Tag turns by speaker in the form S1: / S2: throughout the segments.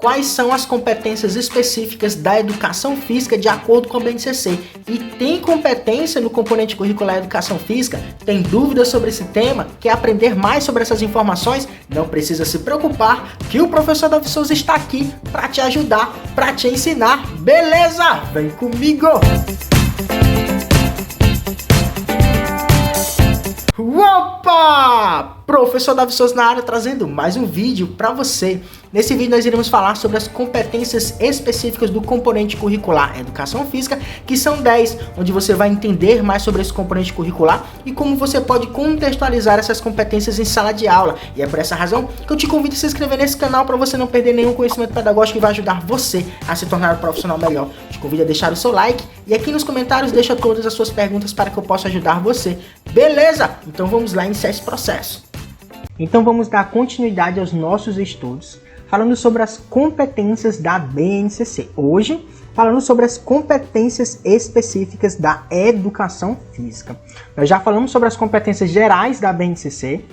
S1: Quais são as competências específicas da educação física de acordo com a BNCC? E tem competência no componente curricular Educação Física? Tem dúvidas sobre esse tema? Quer aprender mais sobre essas informações? Não precisa se preocupar que o professor Davi Souza está aqui para te ajudar, para te ensinar, beleza? Vem comigo! Opa! Professor Davi Souza na área, trazendo mais um vídeo para você. Nesse vídeo nós iremos falar sobre as competências específicas do componente curricular Educação Física, que são 10, onde você vai entender mais sobre esse componente curricular e como você pode contextualizar essas competências em sala de aula. E é por essa razão que eu te convido a se inscrever nesse canal para você não perder nenhum conhecimento pedagógico que vai ajudar você a se tornar um profissional melhor. Te convido a deixar o seu like e aqui nos comentários deixa todas as suas perguntas para que eu possa ajudar você. Beleza? Então vamos lá iniciar esse processo. Então vamos dar continuidade aos nossos estudos, falando sobre as competências da BNCC. Hoje, falando sobre as competências específicas da Educação Física. Nós já falamos sobre as competências gerais da BNCC,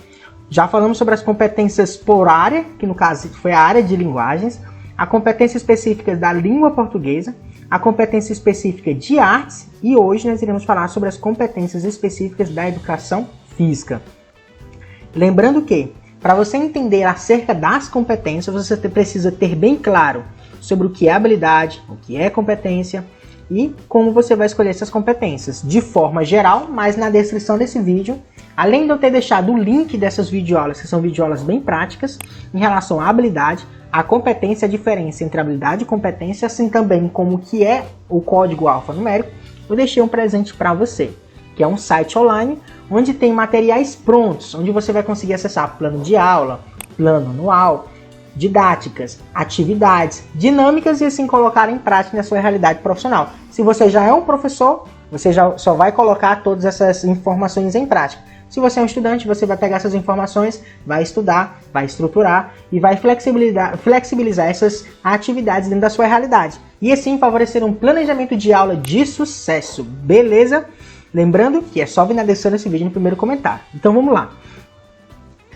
S1: já falamos sobre as competências por área, que no caso foi a área de linguagens, a competência específica da língua portuguesa, a competência específica de artes e hoje nós iremos falar sobre as competências específicas da Educação Física. Lembrando que, para você entender acerca das competências, você precisa ter bem claro sobre o que é habilidade, o que é competência e como você vai escolher essas competências de forma geral, mas na descrição desse vídeo, além de eu ter deixado o link dessas videoaulas, que são videoaulas bem práticas, em relação à habilidade, a competência, a diferença entre habilidade e competência, assim também como o que é o código alfanumérico, eu deixei um presente para você, que é um site online, onde tem materiais prontos, onde você vai conseguir acessar plano de aula, plano anual, didáticas, atividades, dinâmicas e assim colocar em prática na sua realidade profissional. Se você já é um professor, você já só vai colocar todas essas informações em prática. Se você é um estudante, você vai pegar essas informações, vai estudar, vai estruturar e vai flexibilizar essas atividades dentro da sua realidade. E assim favorecer um planejamento de aula de sucesso, beleza? Lembrando que é só vir na descrição desse vídeo no primeiro comentário. Então vamos lá.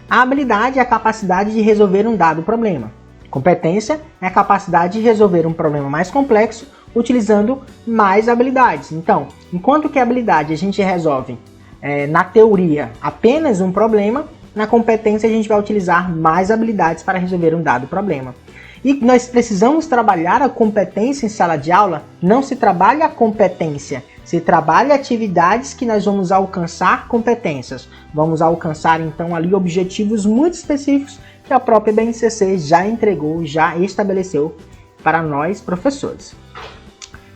S1: A habilidade é a capacidade de resolver um dado problema. Competência é a capacidade de resolver um problema mais complexo utilizando mais habilidades. Então, enquanto que a habilidade a gente resolve na teoria apenas um problema, na competência a gente vai utilizar mais habilidades para resolver um dado problema. E nós precisamos trabalhar a competência em sala de aula, não se trabalha a competência, se trabalha atividades que nós vamos alcançar competências. Vamos alcançar então ali objetivos muito específicos que a própria BNCC já entregou, já estabeleceu para nós professores.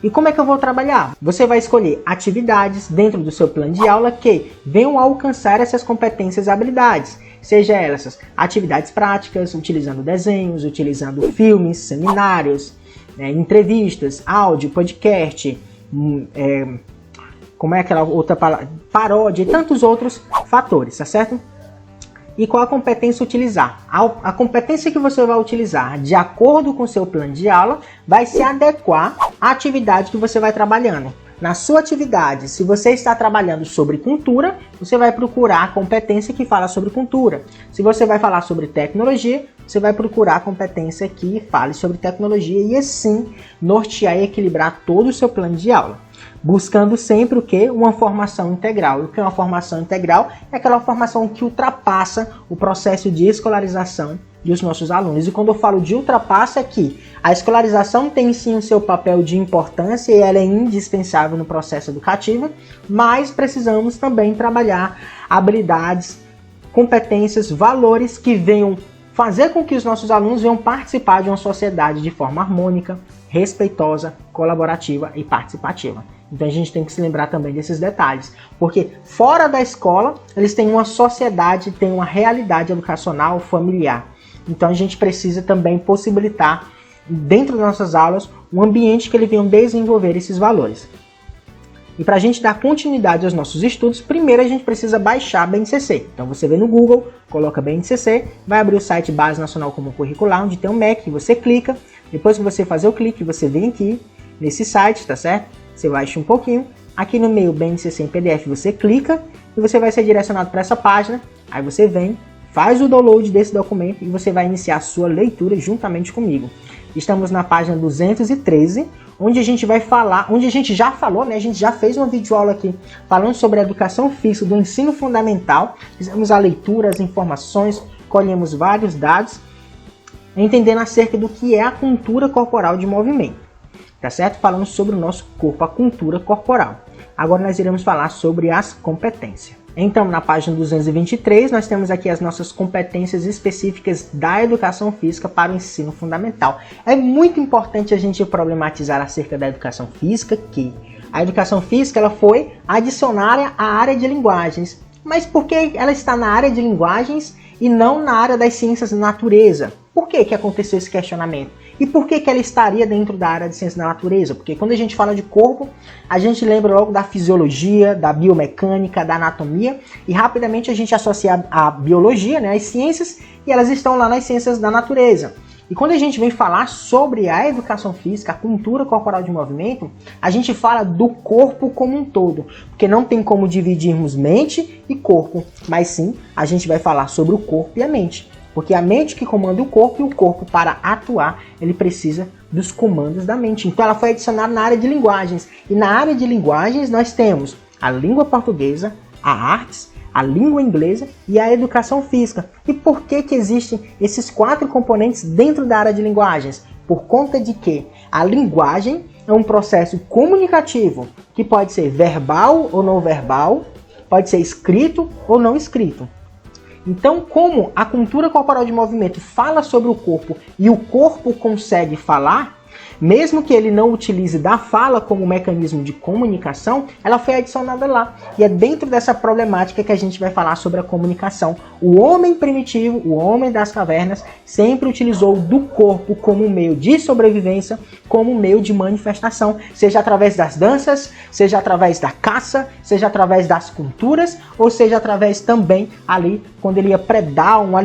S1: E como é que eu vou trabalhar? Você vai escolher atividades dentro do seu plano de aula que venham alcançar essas competências e habilidades. Seja elas atividades práticas, utilizando desenhos, utilizando filmes, seminários, entrevistas, áudio, podcast, como é aquela outra palavra? Paródia e tantos outros fatores, tá certo? E qual a competência utilizar? A competência que você vai utilizar de acordo com o seu plano de aula vai se adequar à atividade que você vai trabalhando. Na sua atividade, se você está trabalhando sobre cultura, você vai procurar a competência que fala sobre cultura. Se você vai falar sobre tecnologia, você vai procurar a competência que fale sobre tecnologia e assim nortear e equilibrar todo o seu plano de aula. Buscando sempre o que? Uma formação integral. E o que é uma formação integral? É aquela formação que ultrapassa o processo de escolarização dos nossos alunos. E quando eu falo de ultrapassa é que a escolarização tem sim o seu papel de importância e ela é indispensável no processo educativo, mas precisamos também trabalhar habilidades, competências, valores que venham fazer com que os nossos alunos venham participar de uma sociedade de forma harmônica, respeitosa, colaborativa e participativa. Então a gente tem que se lembrar também desses detalhes, porque fora da escola eles têm uma sociedade, têm uma realidade educacional familiar. Então a gente precisa também possibilitar dentro das nossas aulas um ambiente que eles venham desenvolver esses valores. E para a gente dar continuidade aos nossos estudos, primeiro a gente precisa baixar a BNCC. Então você vem no Google, coloca BNCC, vai abrir o site Base Nacional Comum Curricular, onde tem um Mac, você clica. Depois que você fazer o clique, você vem aqui nesse site, tá certo? Você baixa um pouquinho. Aqui no meio BNCC em PDF você clica e você vai ser direcionado para essa página. Aí você vem, faz o download desse documento e você vai iniciar a sua leitura juntamente comigo. Estamos na página 213, onde a gente vai falar, onde a gente já falou, né? A gente já fez uma videoaula aqui falando sobre a educação física do ensino fundamental. Fizemos a leitura, as informações, colhemos vários dados, entendendo acerca do que é a cultura corporal de movimento, tá certo? Falando sobre o nosso corpo, a cultura corporal. Agora nós iremos falar sobre as competências. Então, na página 223, nós temos aqui as nossas competências específicas da educação física para o ensino fundamental. É muito importante a gente problematizar acerca da educação física, que a educação física ela foi adicionada à área de linguagens. Mas por que ela está na área de linguagens e não na área das ciências da natureza? Por que aconteceu esse questionamento? E por que ela estaria dentro da área de ciência da natureza? Porque quando a gente fala de corpo, a gente lembra logo da fisiologia, da biomecânica, da anatomia, e rapidamente a gente associa a biologia, né, as ciências, e elas estão lá nas ciências da natureza. E quando a gente vem falar sobre a educação física, a cultura corporal de movimento, a gente fala do corpo como um todo, porque não tem como dividirmos mente e corpo, mas sim a gente vai falar sobre o corpo e a mente. Porque a mente que comanda o corpo, e o corpo, para atuar, ele precisa dos comandos da mente. Então ela foi adicionada na área de linguagens. E na área de linguagens nós temos a língua portuguesa, a artes, a língua inglesa e a educação física. E por que existem esses 4 componentes dentro da área de linguagens? Por conta de que a linguagem é um processo comunicativo que pode ser verbal ou não verbal, pode ser escrito ou não escrito. Então, como a cultura corporal de movimento fala sobre o corpo e o corpo consegue falar, mesmo que ele não utilize da fala como mecanismo de comunicação, ela foi adicionada lá. E é dentro dessa problemática que a gente vai falar sobre a comunicação. O homem primitivo, o homem das cavernas, sempre utilizou do corpo como meio de sobrevivência, como meio de manifestação, seja através das danças, seja através da caça, seja através das culturas, ou seja através também ali, quando ele ia predar um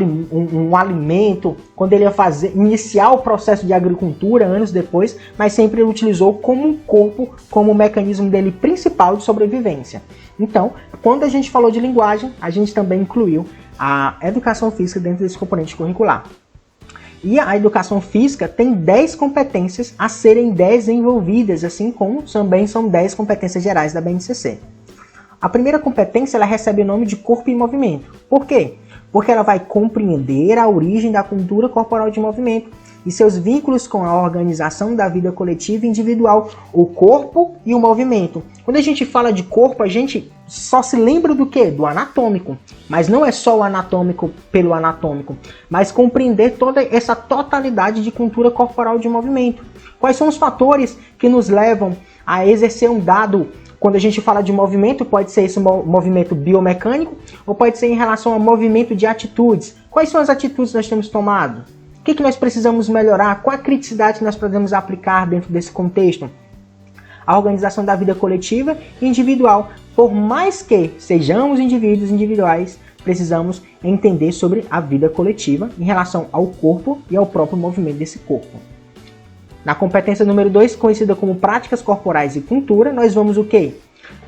S1: alimento, quando ele ia iniciar o processo de agricultura anos depois, mas sempre ele utilizou como um corpo, como o mecanismo dele principal de sobrevivência. Então, quando a gente falou de linguagem, a gente também incluiu a educação física dentro desse componente curricular. E a educação física tem 10 competências a serem desenvolvidas, assim como também são 10 competências gerais da BNCC. A primeira competência ela recebe o nome de corpo em movimento. Por quê? Porque ela vai compreender a origem da cultura corporal de movimento e seus vínculos com a organização da vida coletiva e individual, o corpo e o movimento. Quando a gente fala de corpo, a gente só se lembra do quê? Do anatômico. Mas não é só o anatômico pelo anatômico, mas compreender toda essa totalidade de cultura corporal de movimento. Quais são os fatores que nos levam a exercer um dado. Quando a gente fala de movimento, pode ser esse movimento biomecânico ou pode ser em relação ao movimento de atitudes. Quais são as atitudes que nós temos tomado? O que nós precisamos melhorar? Qual a criticidade que nós podemos aplicar dentro desse contexto? A organização da vida coletiva e individual. Por mais que sejamos indivíduos individuais, precisamos entender sobre a vida coletiva em relação ao corpo e ao próprio movimento desse corpo. Na competência número 2, conhecida como práticas corporais e cultura, nós vamos o quê?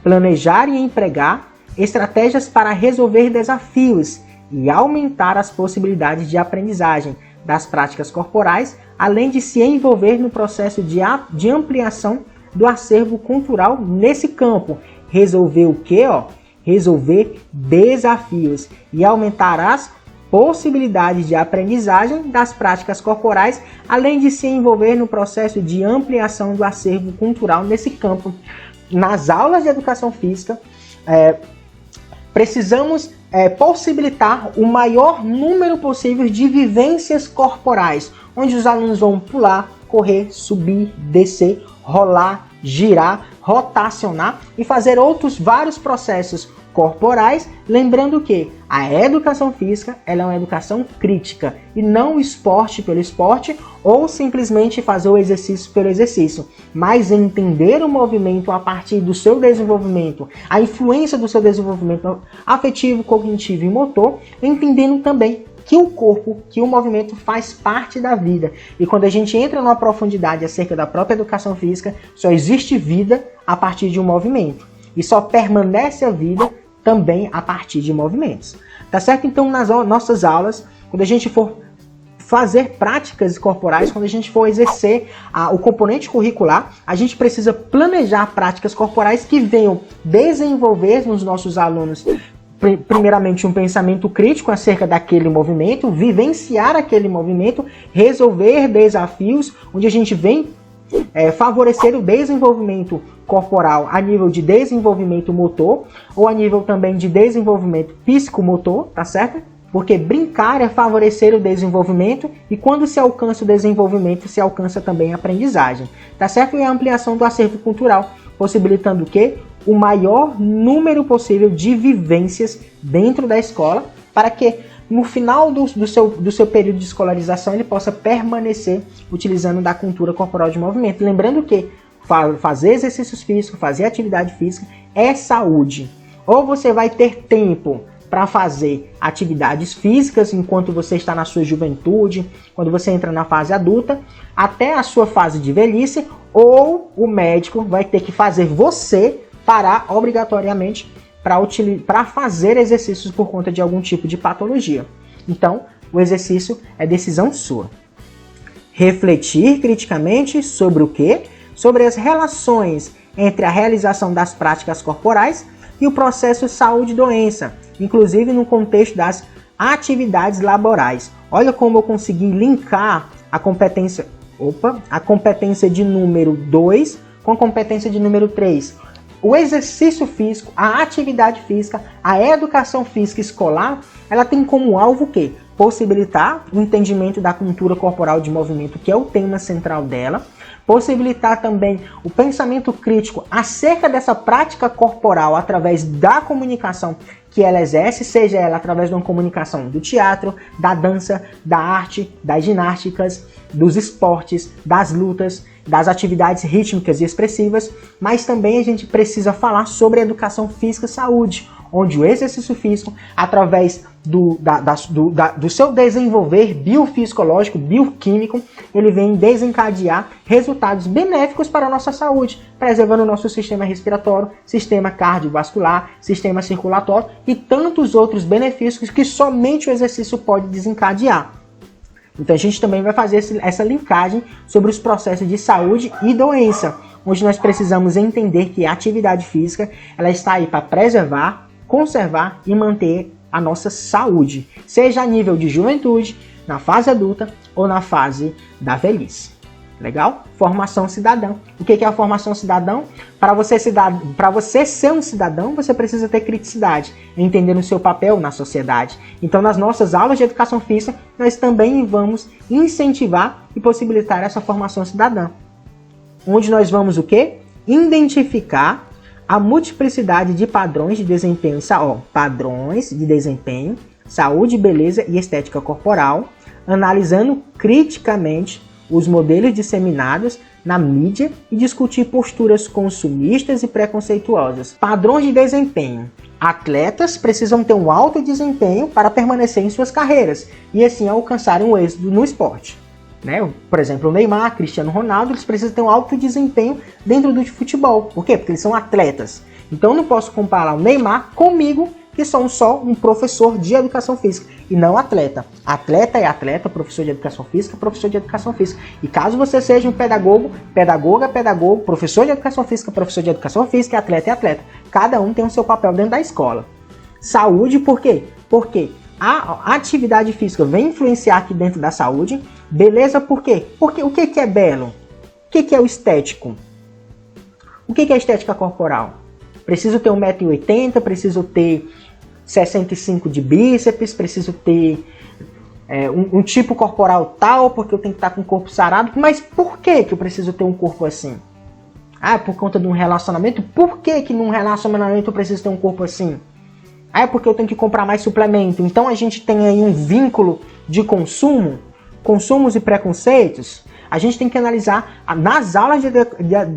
S1: Planejar e empregar estratégias para resolver desafios e aumentar as possibilidades de aprendizagem das práticas corporais, além de se envolver no processo de ampliação do acervo cultural nesse campo. Resolver o quê? Resolver desafios e aumentar as possibilidades de aprendizagem das práticas corporais, além de se envolver no processo de ampliação do acervo cultural nesse campo. Nas aulas de educação física, precisamos possibilitar o maior número possível de vivências corporais, onde os alunos vão pular, correr, subir, descer, rolar, girar, rotacionar e fazer outros vários processos corporais, lembrando que a educação física ela é uma educação crítica e não o esporte pelo esporte ou simplesmente fazer o exercício pelo exercício, mas entender o movimento a partir do seu desenvolvimento, a influência do seu desenvolvimento afetivo, cognitivo e motor, entendendo também que o corpo, que o movimento faz parte da vida. E quando a gente entra numa profundidade acerca da própria educação física, só existe vida a partir de um movimento. E só permanece a vida também a partir de movimentos. Tá certo? Então, nas nossas aulas, quando a gente for fazer práticas corporais, quando a gente for exercer o componente curricular, a gente precisa planejar práticas corporais que venham desenvolver nos nossos alunos, primeiramente, um pensamento crítico acerca daquele movimento, vivenciar aquele movimento, resolver desafios, onde a gente vem favorecer o desenvolvimento corporal a nível de desenvolvimento motor, ou a nível também de desenvolvimento psicomotor, tá certo? Porque brincar é favorecer o desenvolvimento, e quando se alcança o desenvolvimento, se alcança também a aprendizagem, tá certo? E a ampliação do acervo cultural, possibilitando o quê? O maior número possível de vivências dentro da escola, para que no final do seu período de escolarização ele possa permanecer utilizando da cultura corporal de movimento. Lembrando que fazer exercícios físicos, fazer atividade física é saúde. Ou você vai ter tempo para fazer atividades físicas enquanto você está na sua juventude, quando você entra na fase adulta, até a sua fase de velhice, ou o médico vai ter que fazer você parar obrigatoriamente para fazer exercícios por conta de algum tipo de patologia. Então, o exercício é decisão sua. Refletir criticamente sobre o quê? Sobre as relações entre a realização das práticas corporais e o processo saúde e doença, inclusive no contexto das atividades laborais. Olha como eu consegui linkar a competência de número 2 com a competência de número 3. O exercício físico, a atividade física, a educação física escolar, ela tem como alvo o quê? Possibilitar o entendimento da cultura corporal de movimento, que é o tema central dela, possibilitar também o pensamento crítico acerca dessa prática corporal através da comunicação que ela exerce, seja ela através de uma comunicação do teatro, da dança, da arte, das ginásticas, dos esportes, das lutas, das atividades rítmicas e expressivas, mas também a gente precisa falar sobre a educação física e saúde, onde o exercício físico, através do seu desenvolver biofisiológico, bioquímico, ele vem desencadear resultados benéficos para a nossa saúde, preservando o nosso sistema respiratório, sistema cardiovascular, sistema circulatório e tantos outros benefícios que somente o exercício pode desencadear. Então a gente também vai fazer essa linkagem sobre os processos de saúde e doença, onde nós precisamos entender que a atividade física ela está aí para preservar, conservar e manter a nossa saúde, seja a nível de juventude, na fase adulta ou na fase da velhice. Legal? Formação cidadã. O que é a formação cidadã? Para você ser um cidadão, você precisa ter criticidade, entender o seu papel na sociedade. Então, nas nossas aulas de educação física, nós também vamos incentivar e possibilitar essa formação cidadã. Onde nós vamos o quê? Identificar a multiplicidade de padrões de desempenho, padrões de desempenho, saúde, beleza e estética corporal, analisando criticamente os modelos disseminados na mídia e discutir posturas consumistas e preconceituosas. Padrões de desempenho. Atletas precisam ter um alto desempenho para permanecer em suas carreiras e assim alcançarem um êxito no esporte. Por exemplo, o Neymar, Cristiano Ronaldo, eles precisam ter um alto desempenho dentro do futebol. Por quê? Porque eles são atletas. Então eu não posso comparar o Neymar comigo, que sou só um professor de educação física e não atleta. Atleta é atleta, professor de educação física, professor de educação física. E caso você seja um pedagogo, pedagoga é pedagogo, professor de educação física, professor de educação física, atleta é atleta. Cada um tem o seu papel dentro da escola. Saúde, por quê? Porque a atividade física vem influenciar aqui dentro da saúde. Beleza, por quê? Porque o que é belo? O que é o estético? O que é a estética corporal? Preciso ter 1,80 m, preciso ter 65 de bíceps, preciso ter um tipo corporal tal, porque eu tenho que estar com o corpo sarado. Mas por que eu preciso ter um corpo assim? Por conta de um relacionamento? Por que num relacionamento eu preciso ter um corpo assim? Porque eu tenho que comprar mais suplemento. Então a gente tem aí um vínculo de consumos e preconceitos. A gente tem que analisar nas aulas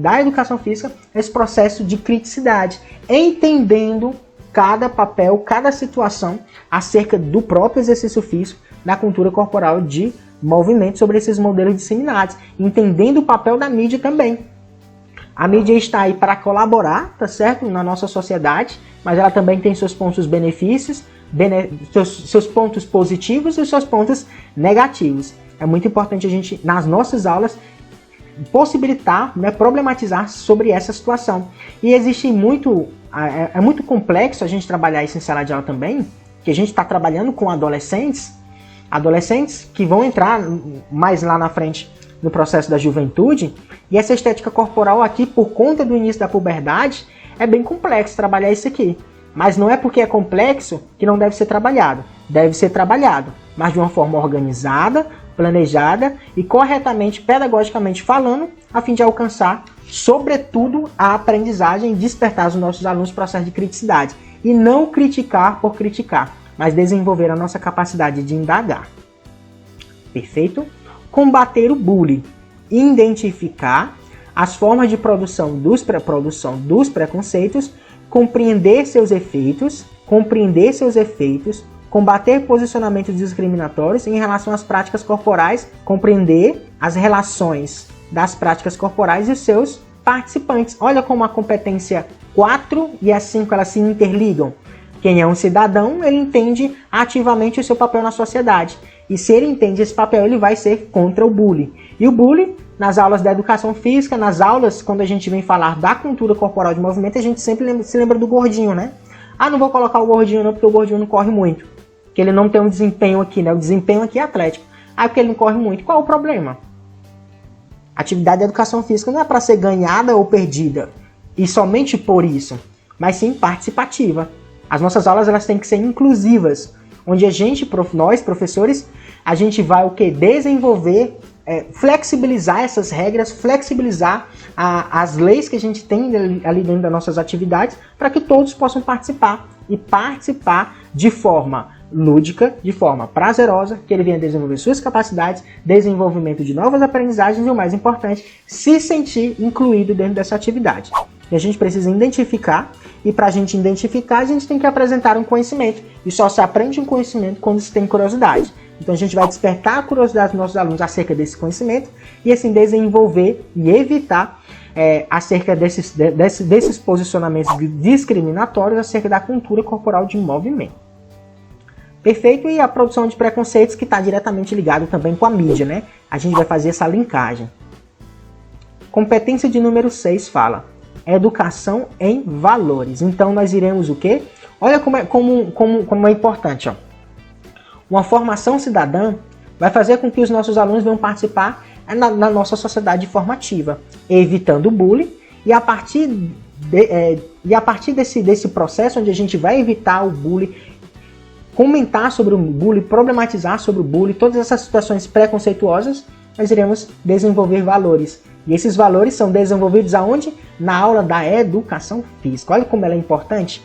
S1: da educação física esse processo de criticidade, entendendo cada papel, cada situação acerca do próprio exercício físico, da cultura corporal de movimento sobre esses modelos disseminados, entendendo o papel da mídia também. A mídia está aí para colaborar, tá certo, na nossa sociedade, mas ela também tem seus pontos benefícios, seus pontos positivos e seus pontos negativos. é muito importante a gente, nas nossas aulas, possibilitar, né, problematizar sobre essa situação. E existe muito, é muito complexo a gente trabalhar isso em sala de aula também, que a gente está trabalhando com adolescentes que vão entrar mais lá na frente no processo da juventude, e essa estética corporal aqui, por conta do início da puberdade, é bem complexo trabalhar isso aqui. Mas não é porque é complexo que não deve ser trabalhado. Deve ser trabalhado, mas de uma forma organizada, planejada e corretamente, pedagogicamente falando, a fim de alcançar, sobretudo, a aprendizagem e despertar os nossos alunos no processo de criticidade. E não criticar por criticar, mas desenvolver a nossa capacidade de indagar. Perfeito? Combater o bullying. Identificar as formas de produção dos preconceitos, compreender seus efeitos, combater posicionamentos discriminatórios em relação às práticas corporais, compreender as relações das práticas corporais e os seus participantes. Olha como a competência 4 e a 5 elas se interligam. Quem é um cidadão, ele entende ativamente o seu papel na sociedade. E se ele entende esse papel, ele vai ser contra o bullying. E o bullying, nas aulas da educação física, nas aulas, quando a gente vem falar da cultura corporal de movimento, a gente sempre se lembra do gordinho, né? Ah, não vou colocar o gordinho não, porque o gordinho não corre muito. Porque ele não tem um desempenho aqui, né? O desempenho aqui é atlético. Ah, porque ele não corre muito. Qual o problema? A atividade de educação física não é para ser ganhada ou perdida. E somente por isso. Mas sim participativa. As nossas aulas elas têm que ser inclusivas. Onde nós, professores, a gente vai o quê? Desenvolver, flexibilizar essas regras, flexibilizar as leis que a gente tem ali dentro das nossas atividades para que todos possam participar. E participar de forma lúdica, de forma prazerosa, que ele venha desenvolver suas capacidades, desenvolvimento de novas aprendizagens e, o mais importante, se sentir incluído dentro dessa atividade. E a gente precisa identificar, e para a gente identificar, a gente tem que apresentar um conhecimento. E só se aprende um conhecimento quando se tem curiosidade. Então a gente vai despertar a curiosidade dos nossos alunos acerca desse conhecimento e assim desenvolver e evitar acerca desses posicionamentos discriminatórios acerca da cultura corporal de movimento. Perfeito? E a produção de preconceitos que está diretamente ligado também com a mídia, né? A gente vai fazer essa linkagem. Competência de número 6 fala: educação em valores. Então nós iremos o quê? Olha como é importante, ó. Uma formação cidadã vai fazer com que os nossos alunos venham participar na nossa sociedade formativa, evitando o bullying, e a partir desse processo onde a gente vai evitar o bullying, comentar sobre o bullying, problematizar sobre o bullying, todas essas situações preconceituosas, nós iremos desenvolver valores. E esses valores são desenvolvidos aonde? Na aula da educação física. Olha como ela é importante.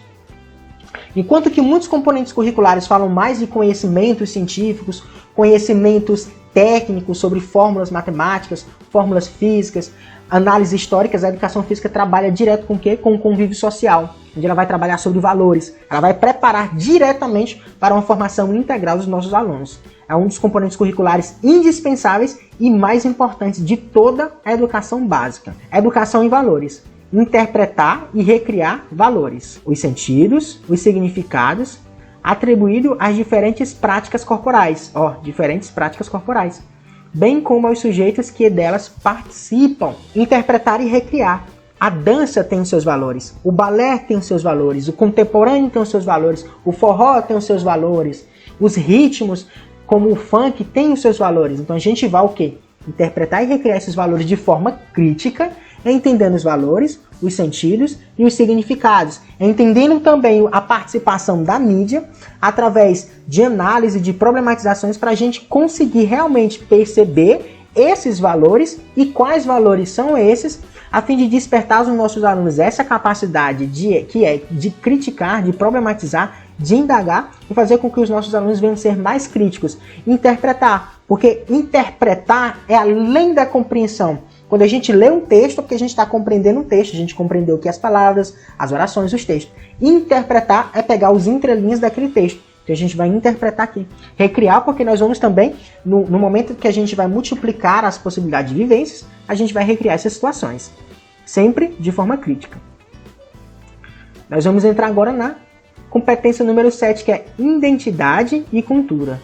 S1: Enquanto que muitos componentes curriculares falam mais de conhecimentos científicos, conhecimentos técnicos sobre fórmulas matemáticas, fórmulas físicas, análises históricas, a educação física trabalha direto com o quê? Com o convívio social, onde ela vai trabalhar sobre valores. Ela vai preparar diretamente para uma formação integral dos nossos alunos. É um dos componentes curriculares indispensáveis e mais importantes de toda a educação básica. Educação em valores. Interpretar e recriar valores, os sentidos, os significados, atribuído às diferentes práticas corporais, bem como aos sujeitos que delas participam. Interpretar e recriar. A dança tem os seus valores, o balé tem os seus valores, o contemporâneo tem os seus valores, o forró tem os seus valores, os ritmos, como o funk, tem os seus valores. Então a gente vai o quê? Interpretar e recriar esses valores de forma crítica, entendendo os valores, os sentidos e os significados, entendendo também a participação da mídia através de análise, de problematizações, para a gente conseguir realmente perceber esses valores e quais valores são esses, a fim de despertar nos nossos alunos essa capacidade de criticar, de problematizar, de indagar e fazer com que os nossos alunos venham ser mais críticos. Interpretar, porque interpretar é além da compreensão. Quando a gente lê um texto, é porque a gente está compreendendo um texto, a gente compreendeu o que as palavras, as orações, os textos. Interpretar é pegar os entrelinhas daquele texto. Então a gente vai interpretar aqui. Recriar, porque nós vamos também, no momento que a gente vai multiplicar as possibilidades de vivências, a gente vai recriar essas situações. Sempre de forma crítica. Nós vamos entrar agora na competência número 7, que é identidade e cultura.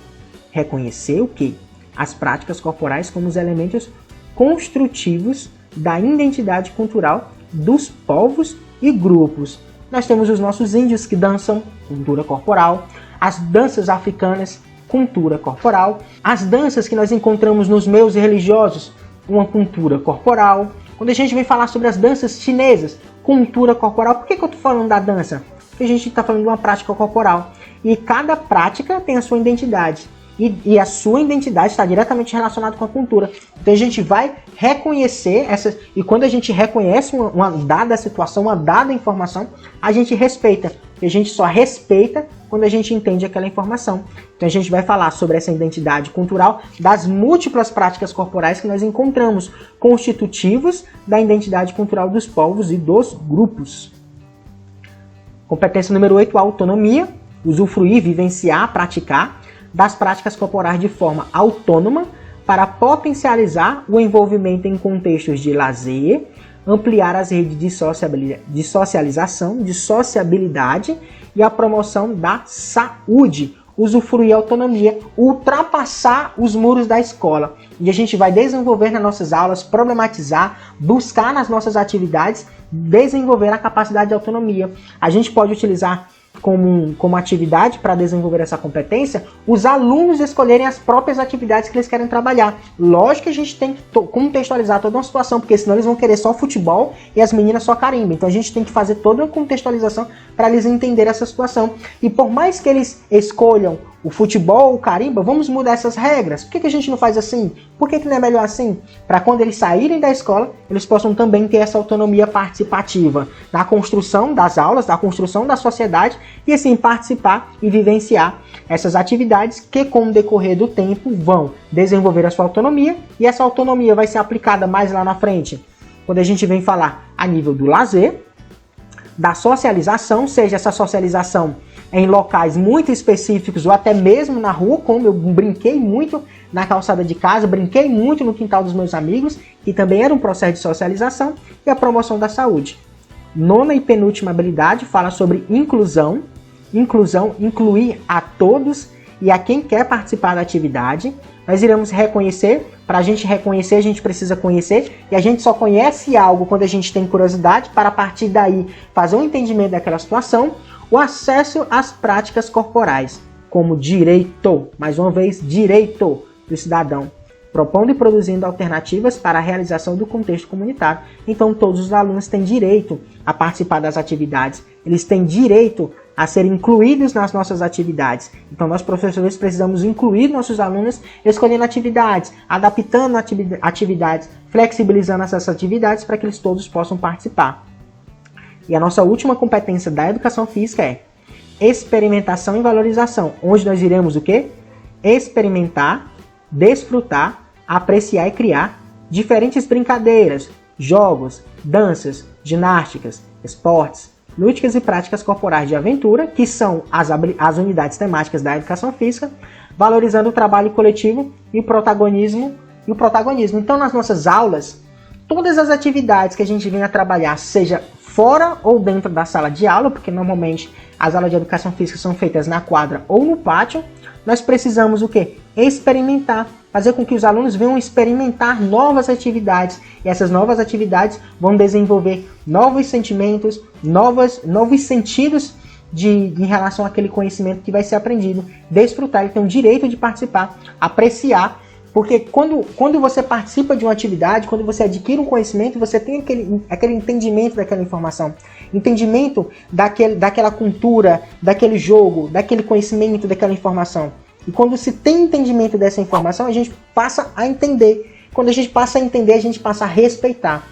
S1: Reconhecer o quê? as práticas corporais como os elementos construtivos da identidade cultural dos povos e grupos. Nós temos os nossos índios que dançam, cultura corporal, as danças africanas, cultura corporal, as danças que nós encontramos nos meios religiosos, uma cultura corporal. Quando a gente vem falar sobre as danças chinesas, cultura corporal, por que eu estou falando da dança? Porque a gente está falando de uma prática corporal. E cada prática tem a sua identidade. E a sua identidade está diretamente relacionada com a cultura. Então a gente vai reconhecer essas. E quando a gente reconhece uma dada situação, uma dada informação, a gente respeita. E a gente só respeita quando a gente entende aquela informação. Então a gente vai falar sobre essa identidade cultural, das múltiplas práticas corporais que nós encontramos, constitutivos da identidade cultural dos povos e dos grupos. Competência número 8, a autonomia. Usufruir, vivenciar, praticar das práticas corporais de forma autônoma para potencializar o envolvimento em contextos de lazer, ampliar as redes de socialização, de sociabilidade e a promoção da saúde. Usufruir a autonomia, ultrapassar os muros da escola. E a gente vai desenvolver nas nossas aulas, problematizar, buscar nas nossas atividades, desenvolver a capacidade de autonomia. A gente pode utilizar como atividade para desenvolver essa competência, os alunos escolherem as próprias atividades que eles querem trabalhar. Lógico que a gente tem que contextualizar toda uma situação, porque senão eles vão querer só futebol e as meninas só carimba. Então a gente tem que fazer toda uma contextualização para eles entenderem essa situação. E por mais que eles escolham o futebol ou o carimba, vamos mudar essas regras. Por que a gente não faz assim? Por que não é melhor assim? Para quando eles saírem da escola, eles possam também ter essa autonomia participativa na construção das aulas, na construção da sociedade e assim participar e vivenciar essas atividades que com o decorrer do tempo vão desenvolver a sua autonomia e essa autonomia vai ser aplicada mais lá na frente. Quando a gente vem falar a nível do lazer, da socialização, seja essa socialização em locais muito específicos ou até mesmo na rua, como eu brinquei muito na calçada de casa, brinquei muito no quintal dos meus amigos, que também era um processo de socialização, e a promoção da saúde. Nona e penúltima habilidade fala sobre inclusão. Inclusão, incluir a todos e a quem quer participar da atividade. Nós iremos reconhecer, para a gente reconhecer a gente precisa conhecer, e a gente só conhece algo quando a gente tem curiosidade, para a partir daí fazer um entendimento daquela situação. O acesso às práticas corporais, como direito, mais uma vez, direito do cidadão, propondo e produzindo alternativas para a realização do contexto comunitário. Então todos os alunos têm direito a participar das atividades, eles têm direito a serem incluídos nas nossas atividades. Então nós professores precisamos incluir nossos alunos escolhendo atividades, adaptando atividades, flexibilizando essas atividades para que eles todos possam participar. E a nossa última competência da educação física é experimentação e valorização, onde nós iremos o quê? Experimentar, desfrutar, apreciar e criar diferentes brincadeiras, jogos, danças, ginásticas, esportes, lúdicas e práticas corporais de aventura, que são as unidades temáticas da educação física, valorizando o trabalho coletivo e o protagonismo. Então, nas nossas aulas, todas as atividades que a gente venha trabalhar, seja fora ou dentro da sala de aula, porque normalmente as aulas de educação física são feitas na quadra ou no pátio, nós precisamos o quê? Experimentar, fazer com que os alunos venham experimentar novas atividades, e essas novas atividades vão desenvolver novos sentimentos, novos sentidos em relação àquele conhecimento que vai ser aprendido, desfrutar, ele tem o direito de participar, apreciar, porque quando você participa de uma atividade, quando você adquire um conhecimento, você tem aquele entendimento daquela informação, entendimento daquela cultura, daquele jogo, daquele conhecimento, daquela informação. E quando se tem entendimento dessa informação, a gente passa a entender. Quando a gente passa a entender, a gente passa a respeitar.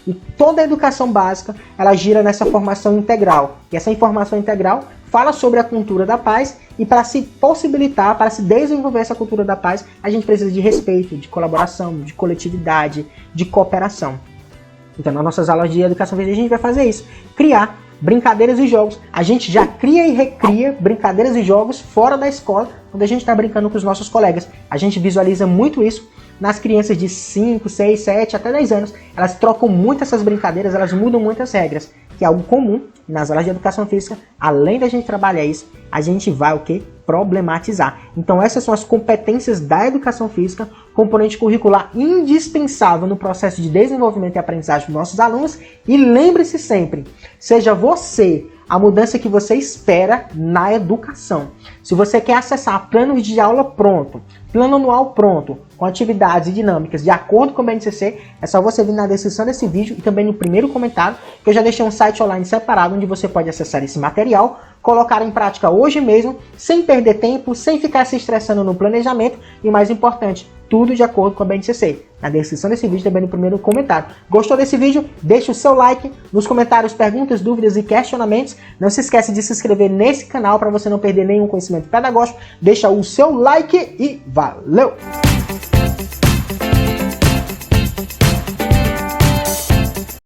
S1: E toda a educação básica, ela gira nessa formação integral. E essa informação integral fala sobre a cultura da paz, e para se possibilitar, para se desenvolver essa cultura da paz, a gente precisa de respeito, de colaboração, de coletividade, de cooperação. Então, nas nossas aulas de educação física, a gente vai fazer isso. Criar brincadeiras e jogos. A gente já cria e recria brincadeiras e jogos fora da escola, quando a gente está brincando com os nossos colegas. A gente visualiza muito isso nas crianças de 5, 6, 7, até 10 anos. Elas trocam muito essas brincadeiras, elas mudam muitas regras. que é algo comum nas aulas de educação física. Além da gente trabalhar isso, a gente vai o quê? Problematizar. Então essas são as competências da educação física, componente curricular indispensável no processo de desenvolvimento e aprendizagem dos nossos alunos. E lembre-se sempre, seja você a mudança que você espera na educação. Se você quer acessar plano de aula pronto, plano anual pronto, com atividades e dinâmicas de acordo com o BNCC, é só você vir na descrição desse vídeo e também no primeiro comentário, que eu já deixei um site online separado onde você pode acessar esse material, colocar em prática hoje mesmo, sem perder tempo, sem ficar se estressando no planejamento e, mais importante, tudo de acordo com a BNCC. Na descrição desse vídeo também no primeiro comentário. Gostou desse vídeo? Deixa o seu like, nos comentários perguntas, dúvidas e questionamentos. Não se esqueça de se inscrever nesse canal para você não perder nenhum conhecimento pedagógico. Deixa o seu like e valeu!